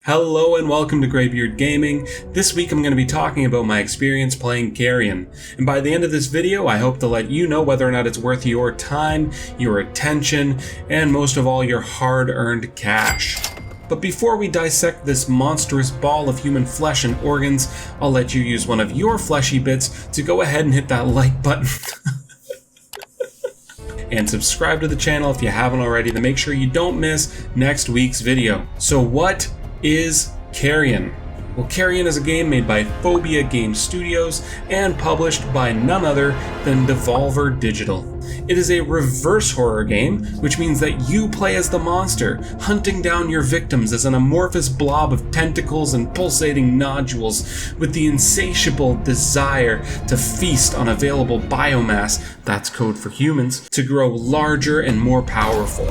Hello and welcome to Greybeard Gaming. This week I'm going to be talking about my experience playing Carrion. And by the end of this video, I hope to let you know whether or not it's worth your time, your attention, and most of all, your hard-earned cash. But before we dissect this monstrous ball of human flesh and organs, I'll let you use one of your fleshy bits to go ahead and hit that like button. And subscribe to the channel if you haven't already to make sure you don't miss next week's video. So what is Carrion? Well, Carrion is a game made by Phobia Game Studios and published by none other than Devolver Digital. It is a reverse horror game, which means that you play as the monster, hunting down your victims as an amorphous blob of tentacles and pulsating nodules, with the insatiable desire to feast on available biomass, that's code for humans, to grow larger and more powerful.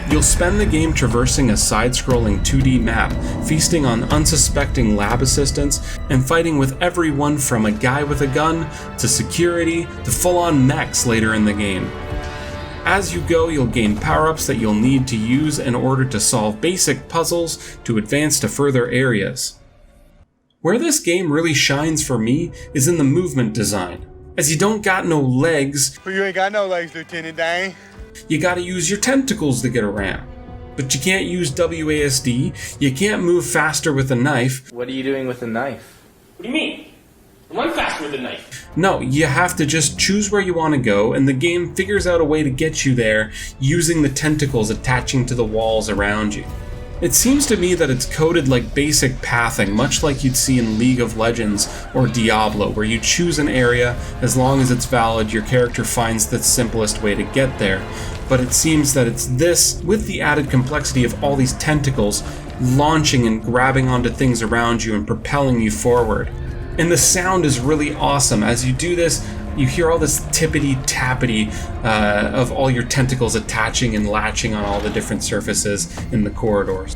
You'll spend the game traversing a side-scrolling 2D map, feasting on unsuspecting lab assistants, and fighting with everyone from a guy with a gun, to security, to full-on mechs later in the game. As you go, you'll gain power-ups that you'll need to use in order to solve basic puzzles to advance to further areas. Where this game really shines for me is in the movement design. As you don't got no legs, Well, you ain't got no legs, Lieutenant Dane. you gotta use your tentacles to get around. But you can't use WASD, you can't move faster with a knife. What are you doing with a knife? What do you mean? I'm faster with a knife. No, you have to just choose where you want to go, and the game figures out a way to get you there using the tentacles attaching to the walls around you. It seems to me that it's coded like basic pathing, much like you'd see in League of Legends or Diablo, where you choose an area, as long as it's valid, your character finds the simplest way to get there. But it seems that it's this, with the added complexity of all these tentacles, launching and grabbing onto things around you and propelling you forward. And the sound is really awesome. As you do this, you hear all this tippity-tappity of all your tentacles attaching and latching on all the different surfaces in the corridors.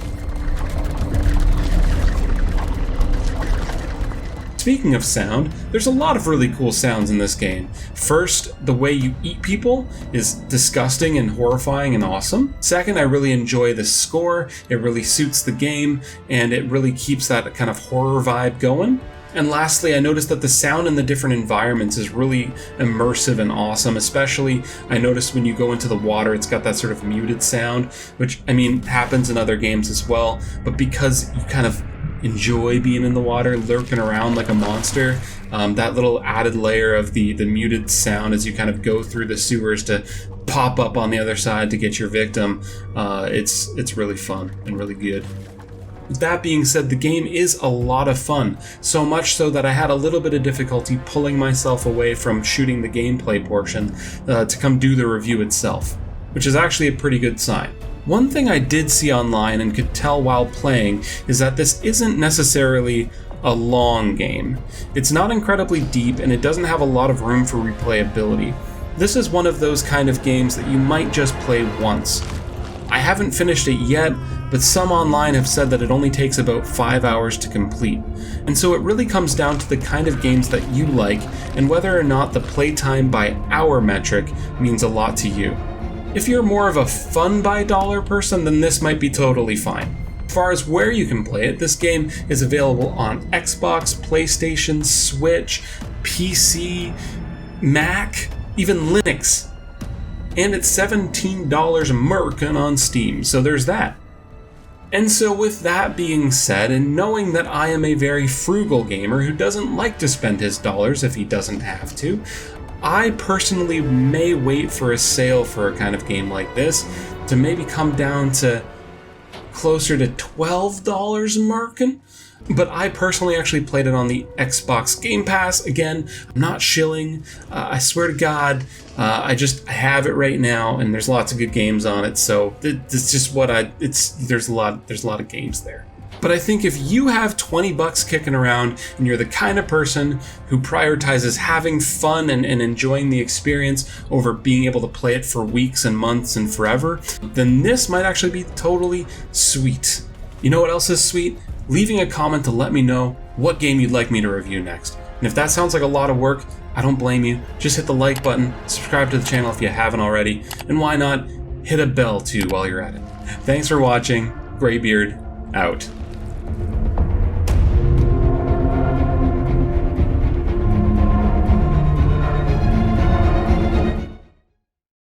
Speaking of sound, there's a lot of really cool sounds in this game. First, the way you eat people is disgusting and horrifying and awesome. Second, I really enjoy the score. It really suits the game, and it really keeps that kind of horror vibe going. And lastly, I noticed that the sound in the different environments is really immersive and awesome. Especially, I noticed when you go into the water, it's got that sort of muted sound, which, I mean, happens in other games as well. But because you kind of enjoy being in the water, lurking around like a monster, that little added layer of the muted sound as you kind of go through the sewers to pop up on the other side to get your victim, it's really fun and really good. That being said, the game is a lot of fun, so much so that I had a little bit of difficulty pulling myself away from shooting the gameplay portion to come do the review itself, which is actually a pretty good sign. One thing I did see online and could tell while playing is that this isn't necessarily a long game. It's not incredibly deep, and it doesn't have a lot of room for replayability. This is one of those kind of games that you might just play once. I haven't finished it yet, but some online have said that it only takes about 5 hours to complete. And so it really comes down to the kind of games that you like and whether or not the playtime by hour metric means a lot to you. If you're more of a fun by dollar person, then this might be totally fine. As far as where you can play it, this game is available on Xbox, PlayStation, Switch, PC, Mac, even Linux. And it's $17 American on Steam, so there's that. And so with that being said, and knowing that I am a very frugal gamer who doesn't like to spend his dollars if he doesn't have to, I personally may wait for a sale for a kind of game like this to maybe come down to closer to $12 American. But I personally actually played it on the Xbox Game Pass. Again, I'm not shilling. I swear to God, I have it right now, and there's lots of good games on it. So it's just there's a lot of games there. But I think if you have $20 kicking around and you're the kind of person who prioritizes having fun and enjoying the experience over being able to play it for weeks and months and forever, then this might actually be totally sweet. You know what else is sweet? Leaving a comment to let me know what game you'd like me to review next. And if that sounds like a lot of work, I don't blame you. Just hit the like button, subscribe to the channel if you haven't already, and why not hit a bell too while you're at it. Thanks for watching. Graybeard, out.